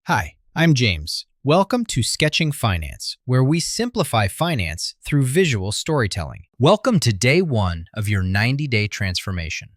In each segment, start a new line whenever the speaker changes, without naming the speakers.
Hi, I'm James. Welcome to Sketching Finance, where we simplify finance through visual storytelling. Welcome to day one of your 90-day transformation.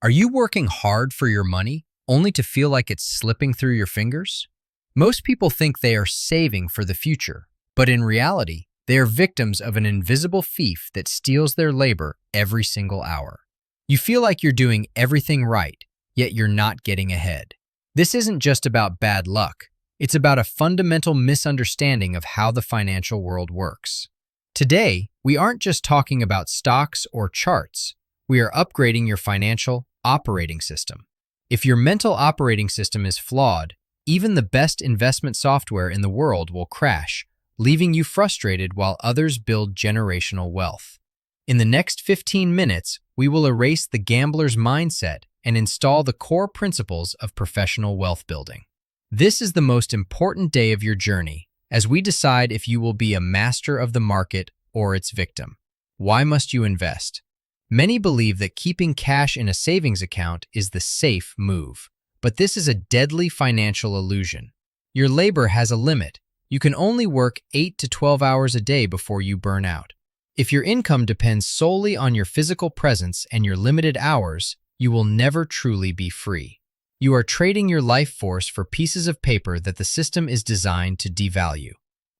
Are you working hard for your money, only to feel like it's slipping through your fingers? Most people think they are saving for the future, but in reality, they are victims of an invisible thief that steals their labor every single hour. You feel like you're doing everything right, yet you're not getting ahead. This isn't just about bad luck. It's about a fundamental misunderstanding of how the financial world works. Today, we aren't just talking about stocks or charts. We are upgrading your financial operating system. If your mental operating system is flawed, even the best investment software in the world will crash, leaving you frustrated while others build generational wealth. In the next 15 minutes, we will erase the gambler's mindset and install the core principles of professional wealth building. This is the most important day of your journey, as we decide if you will be a master of the market or its victim. Why must you invest? Many believe that keeping cash in a savings account is the safe move, but this is a deadly financial illusion. Your labor has a limit. You can only work 8 to 12 hours a day before you burn out. If your income depends solely on your physical presence and your limited hours, you will never truly be free. You are trading your life force for pieces of paper that the system is designed to devalue.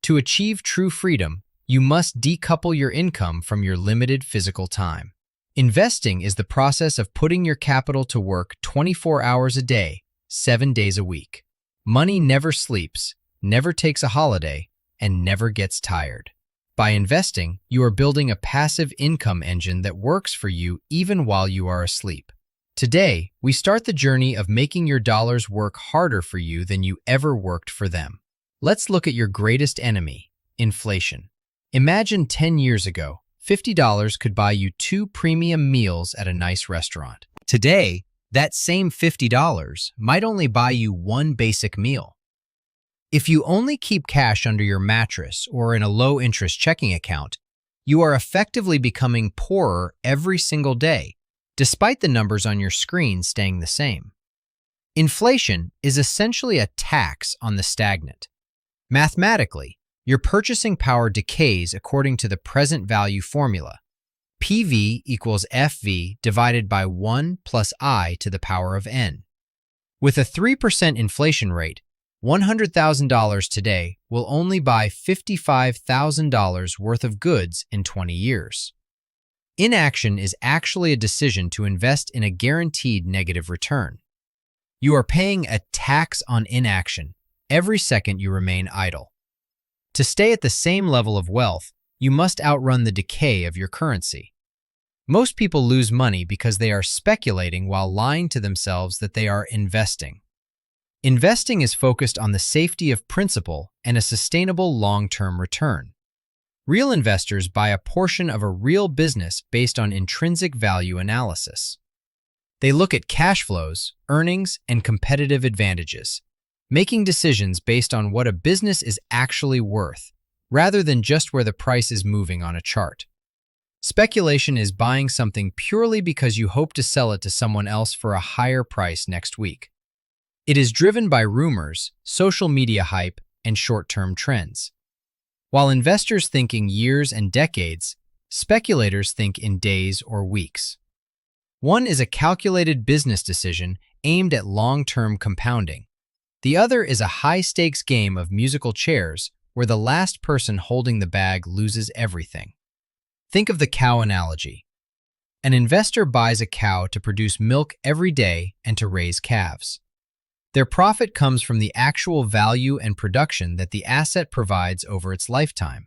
To achieve true freedom, you must decouple your income from your limited physical time. Investing is the process of putting your capital to work 24 hours a day, 7 days a week. Money never sleeps, never takes a holiday, and never gets tired. By investing, you are building a passive income engine that works for you even while you are asleep. Today, we start the journey of making your dollars work harder for you than you ever worked for them. Let's look at your greatest enemy, inflation. Imagine 10 years ago, $50 could buy you 2 premium meals at a nice restaurant. Today, that same $50 might only buy you 1 basic meal. If you only keep cash under your mattress or in a low-interest checking account, you are effectively becoming poorer every single day, despite the numbers on your screen staying the same. Inflation is essentially a tax on the stagnant. Mathematically, your purchasing power decays according to the present value formula. PV equals FV divided by 1 plus I to the power of N. With a 3% inflation rate, $100,000 today will only buy $55,000 worth of goods in 20 years. Inaction is actually a decision to invest in a guaranteed negative return. You are paying a tax on inaction every second you remain idle. To stay at the same level of wealth, you must outrun the decay of your currency. Most people lose money because they are speculating while lying to themselves that they are investing. Investing is focused on the safety of principal and a sustainable long-term return. Real investors buy a portion of a real business based on intrinsic value analysis. They look at cash flows, earnings, and competitive advantages, making decisions based on what a business is actually worth, rather than just where the price is moving on a chart. Speculation is buying something purely because you hope to sell it to someone else for a higher price next week. It is driven by rumors, social media hype, and short-term trends. While investors think in years and decades, speculators think in days or weeks. One is a calculated business decision aimed at long-term compounding. The other is a high-stakes game of musical chairs where the last person holding the bag loses everything. Think of the cow analogy. An investor buys a cow to produce milk every day and to raise calves. Their profit comes from the actual value and production that the asset provides over its lifetime.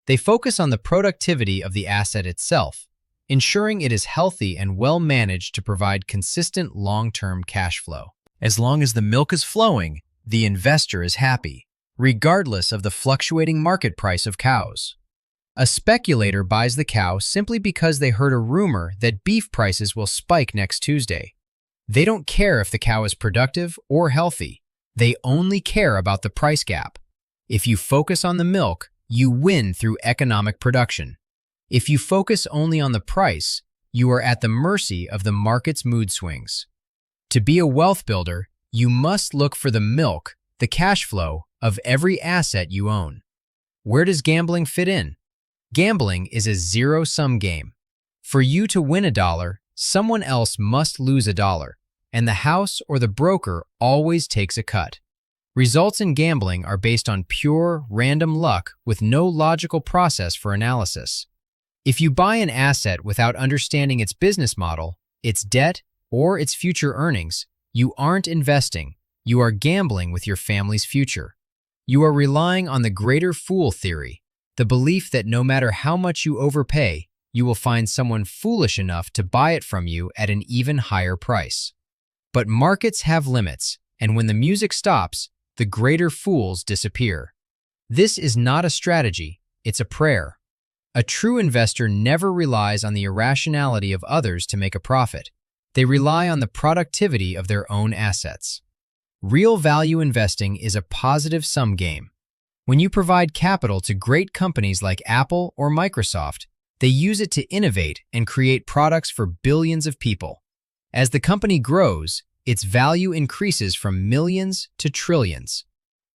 They focus on the productivity of the asset itself, ensuring it is healthy and well managed to provide consistent long-term cash flow. As long as the milk is flowing, the investor is happy, regardless of the fluctuating market price of cows. A speculator buys the cow simply because they heard a rumor that beef prices will spike next Tuesday. They don't care if the cow is productive or healthy. They only care about the price gap. If you focus on the milk, you win through economic production. If you focus only on the price, you are at the mercy of the market's mood swings. To be a wealth builder, you must look for the milk the cash flow of every asset you own. Where does gambling fit in? Gambling is a zero-sum game. For you to win $1, someone else must lose $1, and the house or the broker always takes a cut. Results in gambling are based on pure, random luck with no logical process for analysis. If you buy an asset without understanding its business model, its debt, or its future earnings, you aren't investing, you are gambling with your family's future. You are relying on the greater fool theory, the belief that no matter how much you overpay, you will find someone foolish enough to buy it from you at an even higher price. But markets have limits, and when the music stops, the greater fools disappear. This is not a strategy, it's a prayer. A true investor never relies on the irrationality of others to make a profit. They rely on the productivity of their own assets. Real value investing is a positive sum game. When you provide capital to great companies like Apple or Microsoft, they use it to innovate and create products for billions of people. As the company grows, its value increases from millions to trillions.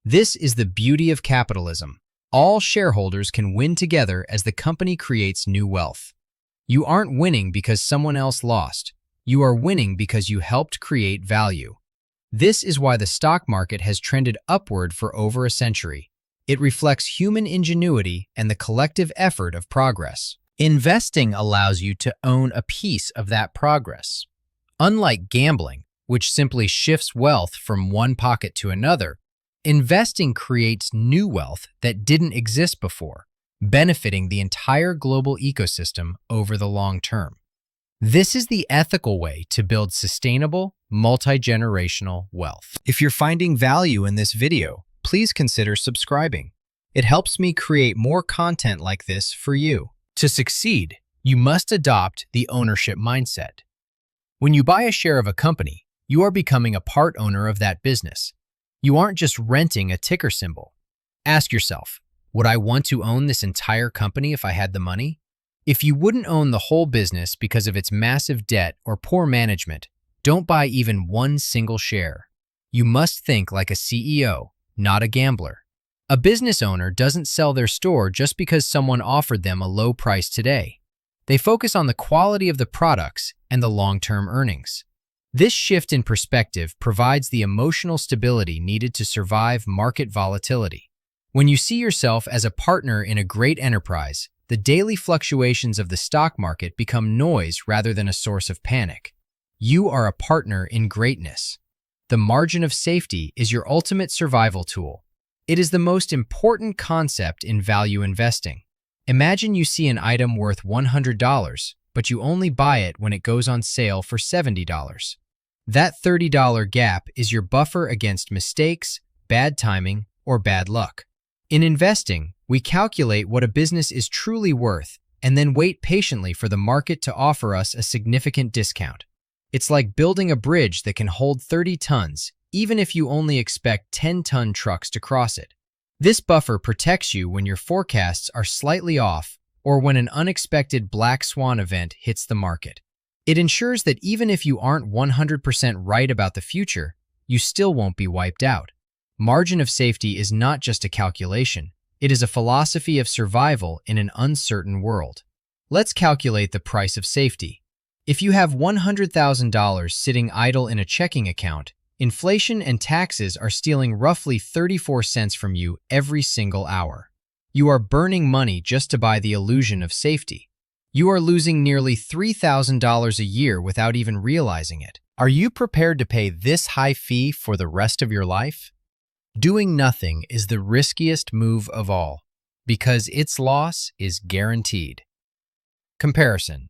This is the beauty of capitalism. All shareholders can win together as the company creates new wealth. You aren't winning because someone else lost. You are winning because you helped create value. This is why the stock market has trended upward for over a century. It reflects human ingenuity and the collective effort of progress. Investing allows you to own a piece of that progress. Unlike gambling, which simply shifts wealth from one pocket to another, investing creates new wealth that didn't exist before, benefiting the entire global ecosystem over the long term. This is the ethical way to build sustainable, multi-generational wealth. If you're finding value in this video, please consider subscribing. It helps me create more content like this for you. To succeed, you must adopt the ownership mindset. When you buy a share of a company, you are becoming a part owner of that business. You aren't just renting a ticker symbol. Ask yourself, would I want to own this entire company if I had the money? If you wouldn't own the whole business because of its massive debt or poor management, don't buy even one single share. You must think like a CEO, not a gambler. A business owner doesn't sell their store just because someone offered them a low price today. They focus on the quality of the products and the long-term earnings. This shift in perspective provides the emotional stability needed to survive market volatility. When you see yourself as a partner in a great enterprise, the daily fluctuations of the stock market become noise rather than a source of panic. You are a partner in greatness. The margin of safety is your ultimate survival tool. It is the most important concept in value investing. Imagine you see an item worth $100, but you only buy it when it goes on sale for $70. That $30 gap is your buffer against mistakes, bad timing, or bad luck. In investing, we calculate what a business is truly worth and then wait patiently for the market to offer us a significant discount. It's like building a bridge that can hold 30 tons, even if you only expect 10-ton trucks to cross it. This buffer protects you when your forecasts are slightly off or when an unexpected black swan event hits the market. It ensures that even if you aren't 100% right about the future, you still won't be wiped out. Margin of safety is not just a calculation. It is a philosophy of survival in an uncertain world. Let's calculate the price of safety. If you have $100,000 sitting idle in a checking account, inflation and taxes are stealing roughly 34 cents from you every single hour. You are burning money just to buy the illusion of safety. You are losing nearly $3,000 a year without even realizing it. Are you prepared to pay this high fee for the rest of your life? Doing nothing is the riskiest move of all, because its loss is guaranteed. Comparison.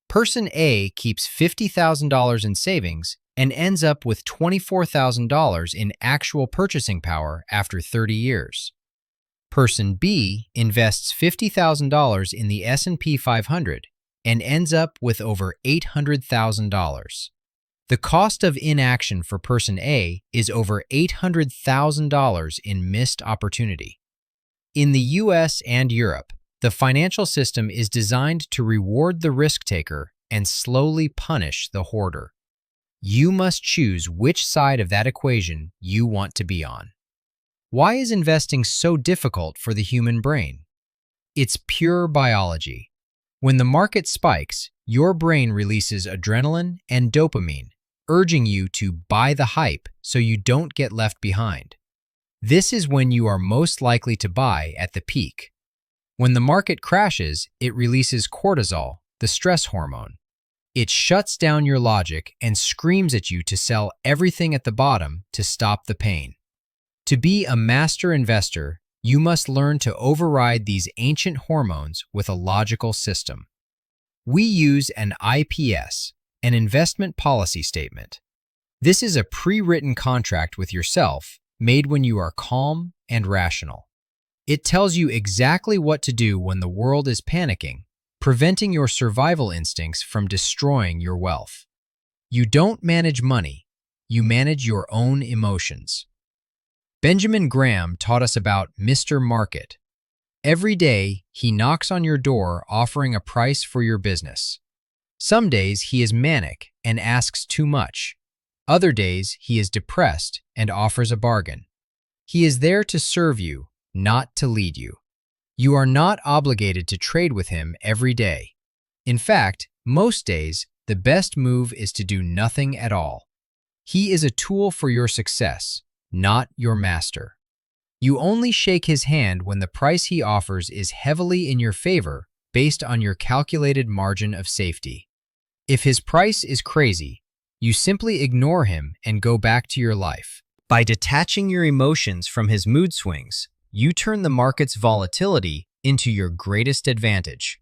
Person A keeps $50,000 in savings and ends up with $24,000 in actual purchasing power after 30 years. Person B invests $50,000 in the S&P 500 and ends up with over $800,000. The cost of inaction for person A is over $800,000 in missed opportunity. In the US and Europe, the financial system is designed to reward the risk taker and slowly punish the hoarder. You must choose which side of that equation you want to be on. Why is investing so difficult for the human brain? It's pure biology. When the market spikes, your brain releases adrenaline and dopamine, urging you to buy the hype so you don't get left behind. This is when you are most likely to buy at the peak. When the market crashes, it releases cortisol, the stress hormone. It shuts down your logic and screams at you to sell everything at the bottom to stop the pain. To be a master investor, you must learn to override these ancient hormones with a logical system. We use an IPS, an investment policy statement. This is a pre-written contract with yourself, made when you are calm and rational. It tells you exactly what to do when the world is panicking, preventing your survival instincts from destroying your wealth. You don't manage money, you manage your own emotions. Benjamin Graham taught us about Mr. Market. Every day, he knocks on your door offering a price for your business. Some days he is manic and asks too much. Other days he is depressed and offers a bargain. He is there to serve you, not to lead you. You are not obligated to trade with him every day. In fact, most days, the best move is to do nothing at all. He is a tool for your success, not your master. You only shake his hand when the price he offers is heavily in your favor based on your calculated margin of safety. If his price is crazy, you simply ignore him and go back to your life. By detaching your emotions from his mood swings, you turn the market's volatility into your greatest advantage.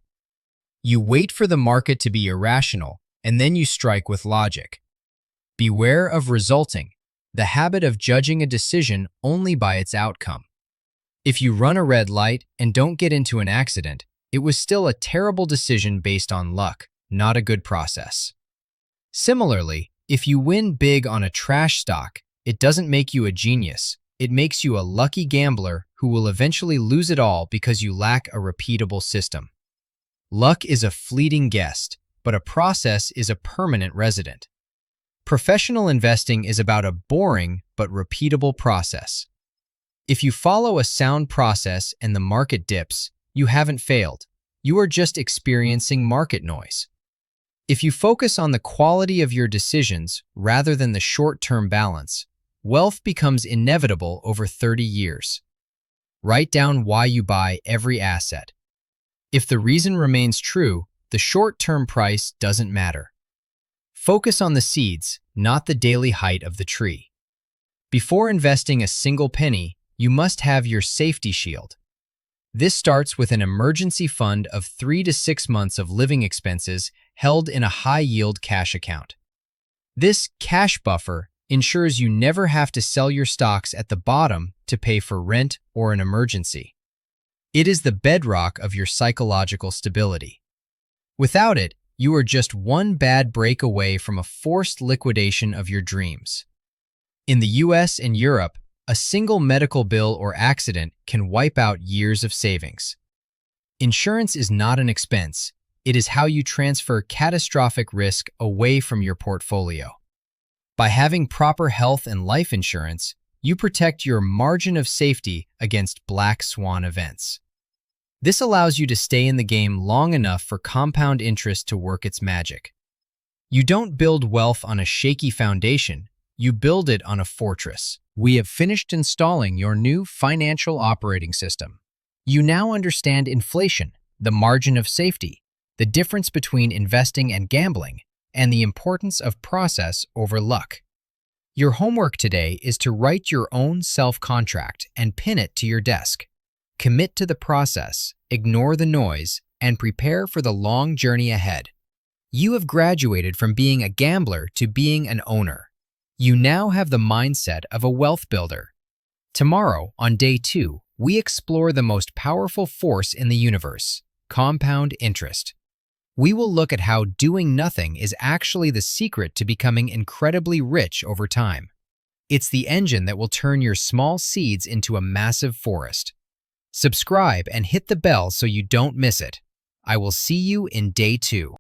You wait for the market to be irrational, and then you strike with logic. Beware of resulting, the habit of judging a decision only by its outcome. If you run a red light and don't get into an accident, it was still a terrible decision based on luck, not a good process. Similarly, if you win big on a trash stock, it doesn't make you a genius. It makes you a lucky gambler who will eventually lose it all because you lack a repeatable system. Luck is a fleeting guest, but a process is a permanent resident. Professional investing is about a boring but repeatable process. If you follow a sound process and the market dips, you haven't failed. You are just experiencing market noise. If you focus on the quality of your decisions rather than the short-term balance, wealth becomes inevitable over 30 years. Write down why you buy every asset. If the reason remains true, the short-term price doesn't matter. Focus on the seeds, not the daily height of the tree. Before investing a single penny, you must have your safety shield. This starts with an emergency fund of 3 to 6 months of living expenses held in a high-yield cash account. This cash buffer ensures you never have to sell your stocks at the bottom to pay for rent or an emergency. It is the bedrock of your psychological stability. Without it, you are just one bad break away from a forced liquidation of your dreams. In the US and Europe, a single medical bill or accident can wipe out years of savings. Insurance is not an expense. It is how you transfer catastrophic risk away from your portfolio. By having proper health and life insurance, you protect your margin of safety against black swan events. This allows you to stay in the game long enough for compound interest to work its magic. You don't build wealth on a shaky foundation, you build it on a fortress. We have finished installing your new financial operating system. You now understand inflation, the margin of safety, the difference between investing and gambling, and the importance of process over luck. Your homework today is to write your own self-contract and pin it to your desk. Commit to the process, ignore the noise, and prepare for the long journey ahead. You have graduated from being a gambler to being an owner. You now have the mindset of a wealth builder. Tomorrow, on day 2, we explore the most powerful force in the universe, compound interest. We will look at how doing nothing is actually the secret to becoming incredibly rich over time. It's the engine that will turn your small seeds into a massive forest. Subscribe and hit the bell so you don't miss it. I will see you in day 2.